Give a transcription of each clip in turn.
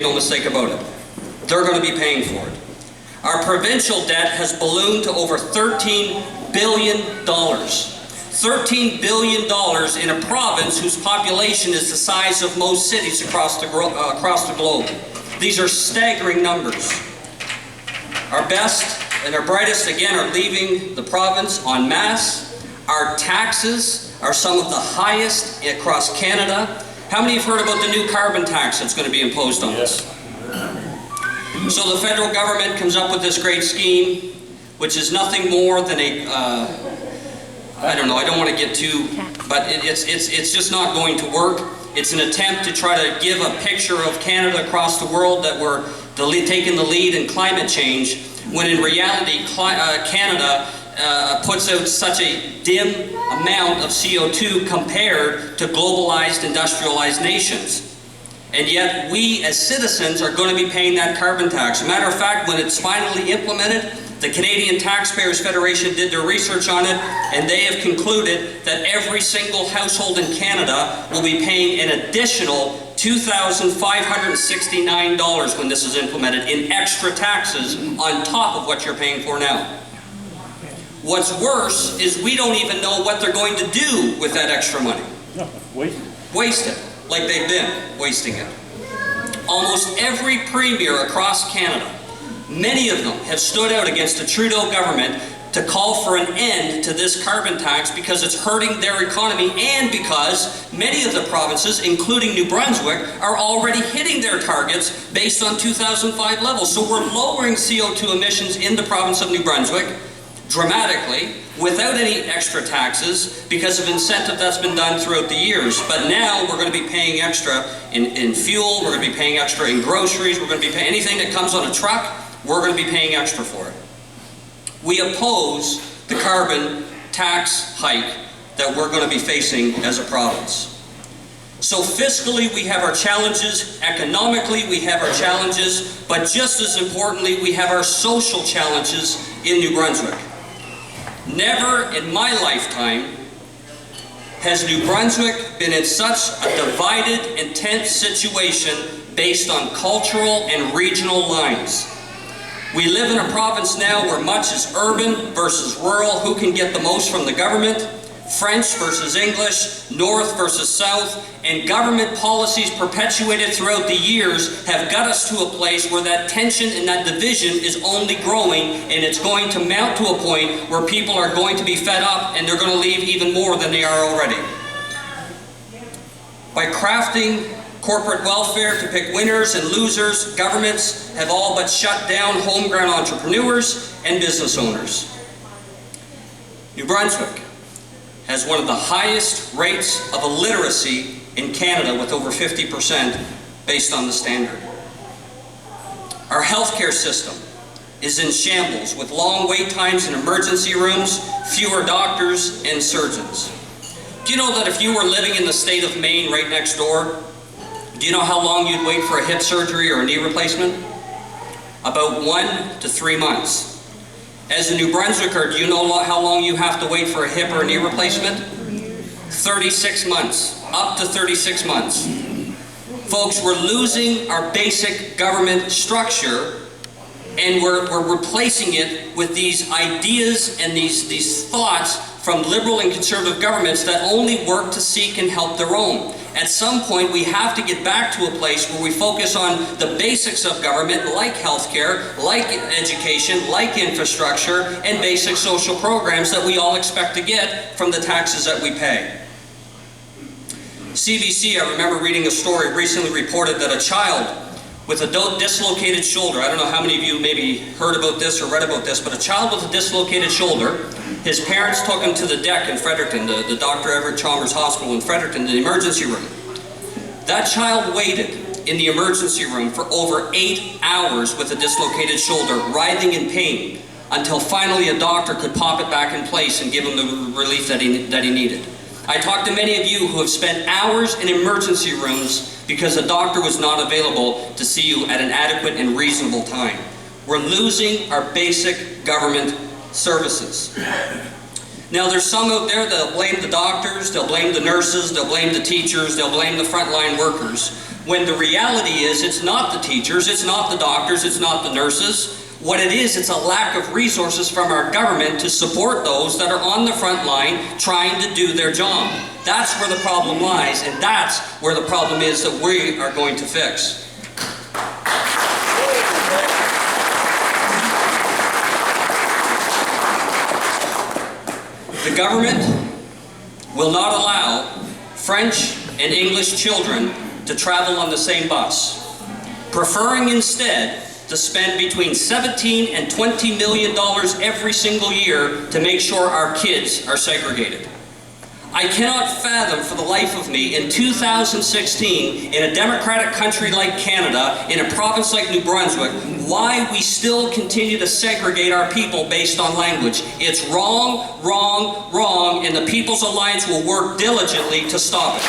no mistake about it. They're going to be paying for it. Our provincial debt has ballooned to over $13 billion. $13 billion in a province whose population is the size of most cities across the globe. These are staggering numbers. Our best and our brightest, again, are leaving the province en masse. Our taxes are some of the highest across Canada. How many have heard about the new carbon tax that's going to be imposed on us? So the federal government comes up with this great scheme, which is nothing more than a, I don't know, I don't want to get too, but it's just not going to work. It's an attempt to try to give a picture of Canada across the world that we're taking the lead in climate change, when in reality Canada puts out such a dim amount of CO2 compared to globalized, industrialized nations. And yet we as citizens are going to be paying that carbon tax. As a matter of fact, when it's finally implemented, the Canadian Taxpayers Federation did their research on it, and they have concluded that every single household in Canada will be paying an additional $2,569 when this is implemented in extra taxes on top of what you're paying for now. What's worse is we don't even know what they're going to do with that extra money. Waste it, like they've been wasting it. Almost every premier across Canada, many of them have stood out against the Trudeau government to call for an end to this carbon tax because it's hurting their economy, and because many of the provinces, including New Brunswick, are already hitting their targets based on 2005 levels. So we're lowering CO2 emissions in the province of New Brunswick dramatically without any extra taxes because of incentive that's been done throughout the years. But now we're going to be paying extra in fuel, we're going to be paying extra in groceries, we're going to be paying anything that comes on a truck, we're going to be paying extra for it. We oppose the carbon tax hike that we're going to be facing as a province. So fiscally, we have our challenges. Economically, we have our challenges. But just as importantly, we have our social challenges in New Brunswick. Never in my lifetime has New Brunswick been in such a divided and tense situation based on cultural and regional lines. We live in a province now where much is urban versus rural, who can get the most from the government, French versus English, North versus South, and government policies perpetuated throughout the years have got us to a place where that tension and that division is only growing, and it's going to mount to a point where people are going to be fed up and they're going to leave even more than they are already. By crafting corporate welfare to pick winners and losers, governments have all but shut down homegrown entrepreneurs and business owners. New Brunswick has one of the highest rates of illiteracy in Canada, with over 50% based on the standard. Our healthcare system is in shambles, with long wait times in emergency rooms, fewer doctors and surgeons. Do you know that if you were living in the state of Maine right next door, do you know how long you'd wait for a hip surgery or a knee replacement? About 1 to 3 months. As a New Brunswicker, do you know how long you have to wait for a hip or a knee replacement? 36 months, up to 36 months. Folks, we're losing our basic government structure, and we're replacing it with these ideas and these thoughts from liberal and conservative governments that only work to seek and help their own. At some point, we have to get back to a place where we focus on the basics of government, like healthcare, like education, like infrastructure, and basic social programs that we all expect to get from the taxes that we pay. CBC, I remember reading a story recently reported that a child with a dislocated shoulder, I don't know how many of you maybe heard about this or read about this, but a child with a dislocated shoulder, his parents took him to the deck in Fredericton, the Dr. Everett Chalmers Hospital in Fredericton, the emergency room. That child waited in the emergency room for over 8 hours with a dislocated shoulder, writhing in pain, until finally a doctor could pop it back in place and give him the relief that he needed. I talked to many of you who have spent hours in emergency rooms because the doctor was not available to see you at an adequate and reasonable time. We're losing our basic government services. Now, there's some out there that'll blame the doctors, they'll blame the nurses, they'll blame the teachers, they'll blame the frontline workers, when the reality is it's not the teachers, it's not the doctors, it's not the nurses. What it is, it's a lack of resources from our government to support those that are on the front line trying to do their job. That's where the problem lies, and that's where the problem is that we are going to fix. The government will not allow French and English children to travel on the same bus, preferring instead to spend between $17 and $20 million every single year to make sure our kids are segregated. I cannot fathom for the life of me, in 2016, in a democratic country like Canada, in a province like New Brunswick, why we still continue to segregate our people based on language. It's wrong, wrong, wrong, and the People's Alliance will work diligently to stop it.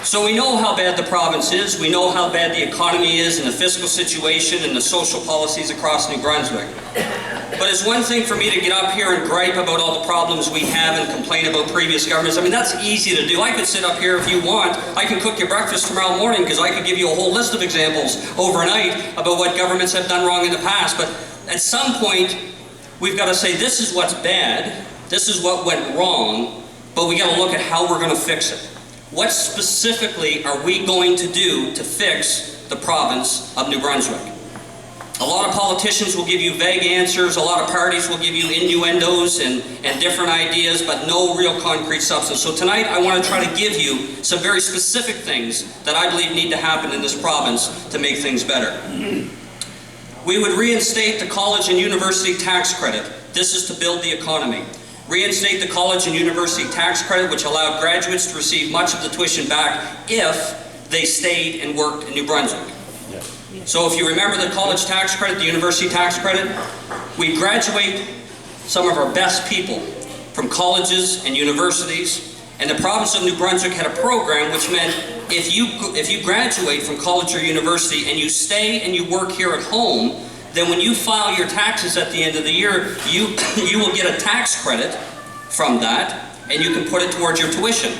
So we know how bad the province is, we know how bad the economy is and the fiscal situation and the social policies across New Brunswick. But it's one thing for me to get up here and gripe about all the problems we have and complain about previous governments. I mean, that's easy to do. I could sit up here if you want. I can cook you breakfast tomorrow morning because I could give you a whole list of examples overnight about what governments have done wrong in the past. But at some point, we've got to say, this is what's bad, this is what went wrong, but we got to look at how we're going to fix it. What specifically are we going to do to fix the province of New Brunswick? A lot of politicians will give you vague answers, a lot of parties will give you innuendos and different ideas, but no real concrete substance. So tonight I want to try to give you some very specific things that I believe need to happen in this province to make things better. We would reinstate the college and university tax credit. This is to build the economy. Reinstate the college and university tax credit, which allowed graduates to receive much of the tuition back if they stayed and worked in New Brunswick. So if you remember the college tax credit, the university tax credit, we graduate some of our best people from colleges and universities, and the province of New Brunswick had a program which meant if you graduate from college or university and you stay and you work here at home, then when you file your taxes at the end of the year, you will get a tax credit from that, and you can put it towards your tuition.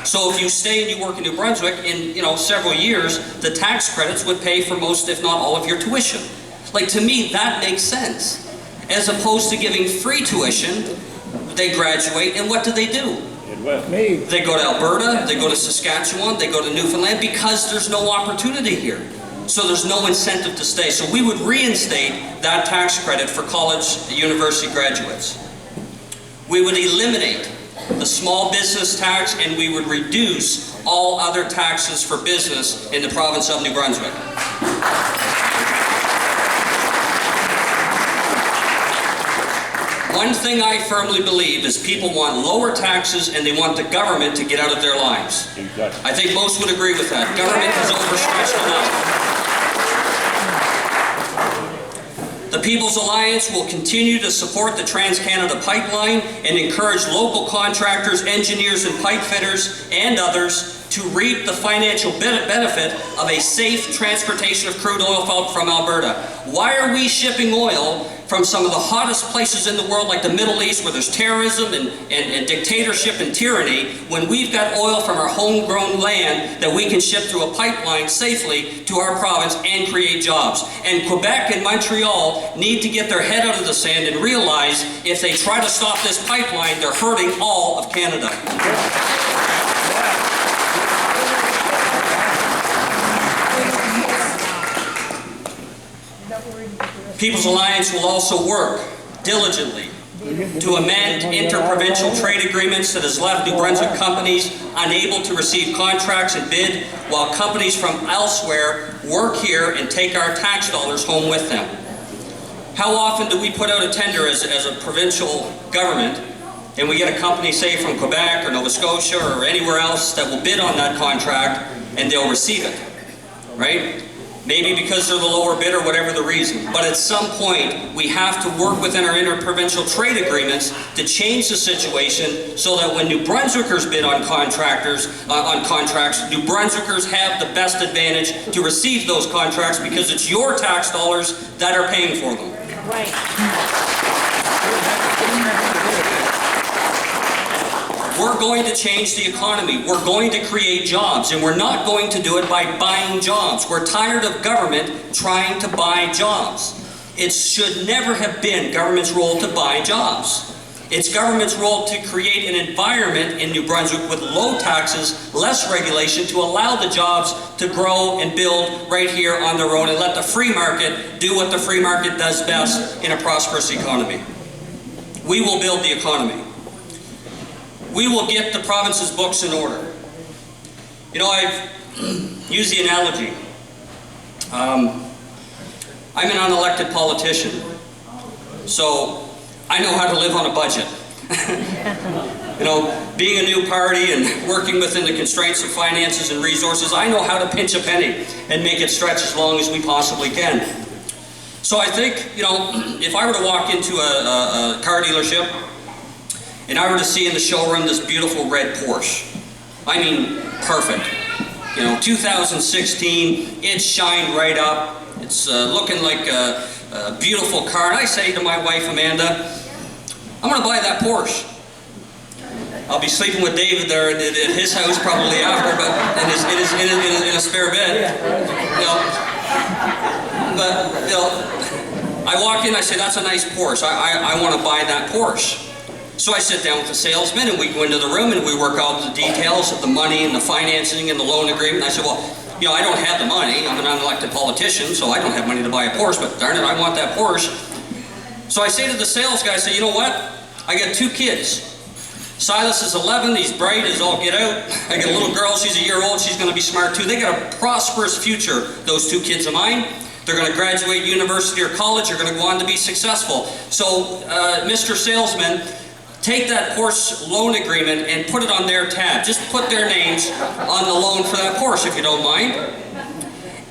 So if you stay and you work in New Brunswick, in several years, the tax credits would pay for most, if not all, of your tuition. Like, to me, that makes sense. As opposed to giving free tuition, they graduate, and what do? They go to Alberta, they go to Saskatchewan, they go to Newfoundland, because there's no opportunity here. So there's no incentive to stay. So we would reinstate that tax credit for college and university graduates. We would eliminate the small business tax, and we would reduce all other taxes for business in the province of New Brunswick. One thing I firmly believe is people want lower taxes and they want the government to get out of their lives. I think most would agree with that. Government has overstretched enough. The People's Alliance will continue to support the Trans-Canada Pipeline and encourage local contractors, engineers and pipe fitters and others to reap the financial benefit of a safe transportation of crude oil from Alberta. Why are we shipping oil from some of the hottest places in the world, like the Middle East, where there's terrorism and dictatorship and tyranny, when we've got oil from our homegrown land that we can ship through a pipeline safely to our province and create jobs? And Quebec and Montreal need to get their head out of the sand and realize if they try to stop this pipeline, they're hurting all of Canada. People's Alliance will also work diligently to amend interprovincial trade agreements that has left New Brunswick companies unable to receive contracts and bid, while companies from elsewhere work here and take our tax dollars home with them. How often do we put out a tender as a provincial government, and we get a company, say from Quebec or Nova Scotia or anywhere else, that will bid on that contract and they'll receive it, right? Maybe because they're the lower bid or whatever the reason. But at some point, we have to work within our interprovincial trade agreements to change the situation so that when New Brunswickers bid on contracts, New Brunswickers have the best advantage to receive those contracts because it's your tax dollars that are paying for them. Right. We're going to change the economy. We're going to create jobs, and we're not going to do it by buying jobs. We're tired of government trying to buy jobs. It should never have been government's role to buy jobs. It's government's role to create an environment in New Brunswick with low taxes, less regulation, to allow the jobs to grow and build right here on their own, and let the free market do what the free market does best in a prosperous economy. We will build the economy. We will get the province's books in order. You know, I've used the analogy. I'm an unelected politician, so I know how to live on a budget. You know, being a new party and working within the constraints of finances and resources, I know how to pinch a penny and make it stretch as long as we possibly can. So I think, you know, if I were to walk into a car dealership and I were to see in the showroom this beautiful red Porsche, I mean, perfect. You know, 2016, it's shined right up. It's looking like a beautiful car. And I say to my wife, Amanda, I'm going to buy that Porsche. I'll be sleeping with David there at his house probably after, but in a spare bed. You know, but you know, I walk in, I say, that's a nice Porsche. I want to buy that Porsche. So I sit down with the salesman and we go into the room and we work out the details of the money and the financing and the loan agreement. And I said, well, you know, I don't have the money. I'm an unelected politician, so I don't have money to buy a Porsche, but darn it, I want that Porsche. So I say to the sales guy, I say, you know what? I got 2 kids. Silas is 11, he's bright as all get out. I got a little girl, she's a year old, she's going to be smart too. They got a prosperous future, those 2 kids of mine. They're going to graduate university or college, they're going to go on to be successful. So, Mr. Salesman, take that Porsche loan agreement and put it on their tab. Just put their names on the loan for that Porsche, if you don't mind.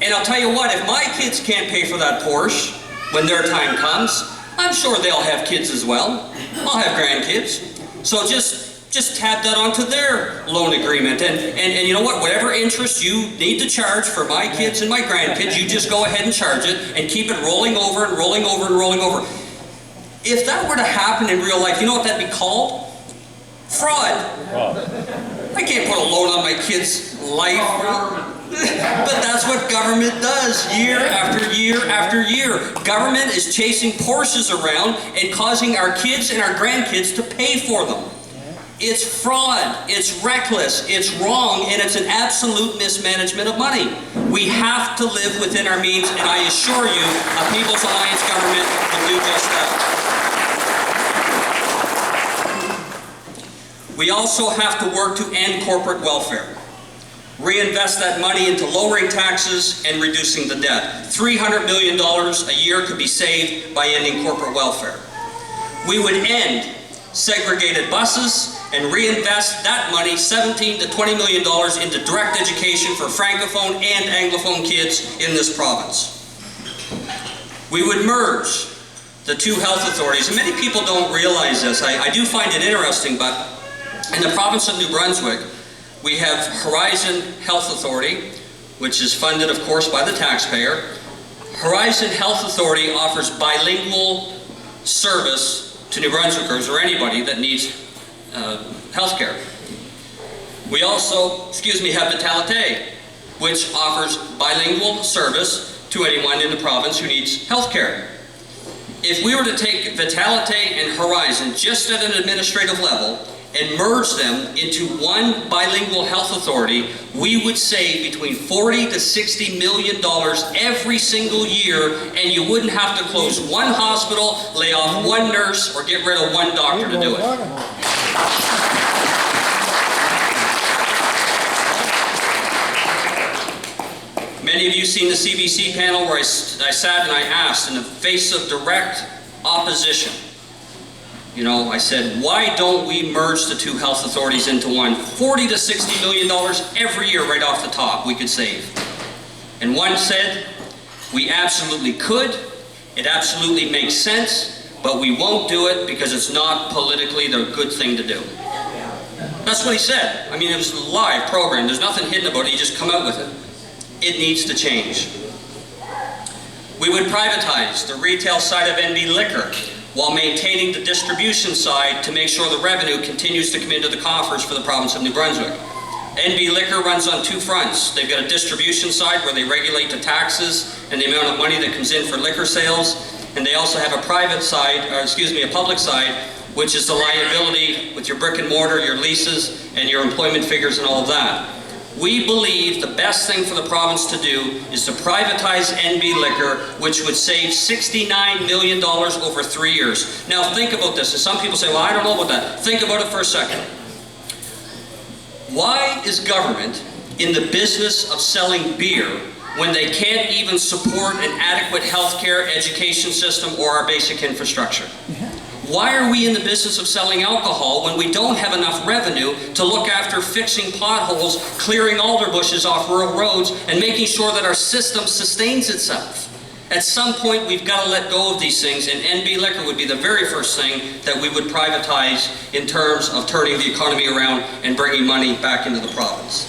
And I'll tell you what, if my kids can't pay for that Porsche when their time comes, I'm sure they'll have kids as well. I'll have grandkids. So just tap that onto their loan agreement. And you know what? Whatever interest you need to charge for my kids and my grandkids, you just go ahead and charge it and keep it rolling over and rolling over and rolling over. If that were to happen in real life, you know what that'd be called? Fraud. I can't put a loan on my kid's life. But that's what government does year after year after year. Government is chasing Porsches around and causing our kids and our grandkids to pay for them. It's fraud, it's reckless, it's wrong, and it's an absolute mismanagement of money. We have to live within our means, and I assure you, a People's Alliance government will do just that. We also have to work to end corporate welfare. Reinvest that money into lowering taxes and reducing the debt. $300 million a year could be saved by ending corporate welfare. We would end segregated buses and reinvest that money, $17 to $20 million, into direct education for Francophone and Anglophone kids in this province. We would merge the 2 health authorities, and many people don't realize this. I do find it interesting, but in the province of New Brunswick, we have Horizon Health Authority, which is funded, of course, by the taxpayer. Horizon Health Authority offers bilingual service to New Brunswickers or anybody that needs health care. We also, have Vitalite, which offers bilingual service to anyone in the province who needs health care. If we were to take Vitalite and Horizon just at an administrative level and merge them into one bilingual health authority, we would save between $40 to $60 million every single year, and you wouldn't have to close one hospital, lay off one nurse, or get rid of one doctor to do it. Many of you seen the CBC panel where I sat and I asked in the face of direct opposition. You know, I said, why don't we merge the 2 health authorities into one? $40 to $60 million every year right off the top we could save. And one said, we absolutely could, it absolutely makes sense, but we won't do it because it's not politically the good thing to do. That's what he said. I mean, it was a live program. There's nothing hidden about it. He just come out with it. It needs to change. We would privatize the retail side of NB Liquor. while maintaining the distribution side to make sure the revenue continues to come into the coffers for the province of New Brunswick. NB Liquor runs on two fronts. They've got a distribution side where they regulate the taxes and the amount of money that comes in for liquor sales, and they also have a private side, or excuse me, a public side, which is the liability with your brick and mortar, your leases, and your employment figures and all of that. We believe the best thing for the province to do is to privatize NB Liquor, which would save $69 million over 3 years. Now think about this, and some people say, well, I don't know about that. Think about it for a second. Why is government in the business of selling beer when they can't even support an adequate healthcare, education system, or our basic infrastructure? Why are we in the business of selling alcohol when we don't have enough revenue to look after fixing potholes, clearing alder bushes off rural roads, and making sure that our system sustains itself? At some point, we've got to let go of these things, and NB Liquor would be the very first thing that we would privatize in terms of turning the economy around and bringing money back into the province.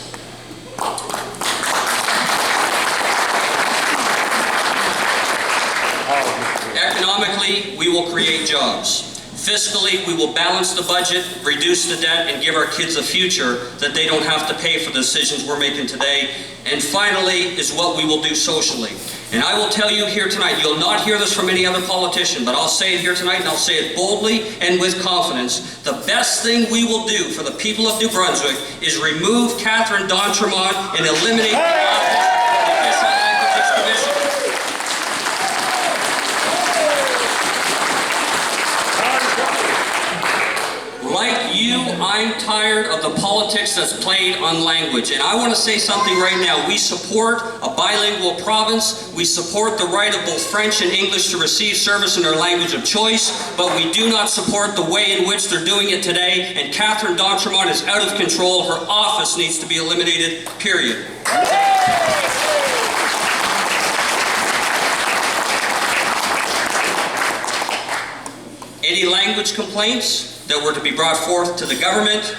Economically, we will create jobs. Fiscally, we will balance the budget, reduce the debt, and give our kids a future that they don't have to pay for the decisions we're making today. And finally, is what we will do socially. And I will tell you here tonight, you'll not hear this from any other politician, but I'll say it here tonight, and I'll say it boldly and with confidence. The best thing we will do for the people of New Brunswick is remove Catherine d'Entremont and eliminate the office of the Official Languages Commission. Like you, I'm tired of the politics that's played on language. And I want to say something right now. We support a bilingual province. We support the right of both French and English to receive service in their language of choice, but we do not support the way in which they're doing it today. And Catherine d'Entremont is out of control. Her office needs to be eliminated, period. Any language complaints that were to be brought forth to the government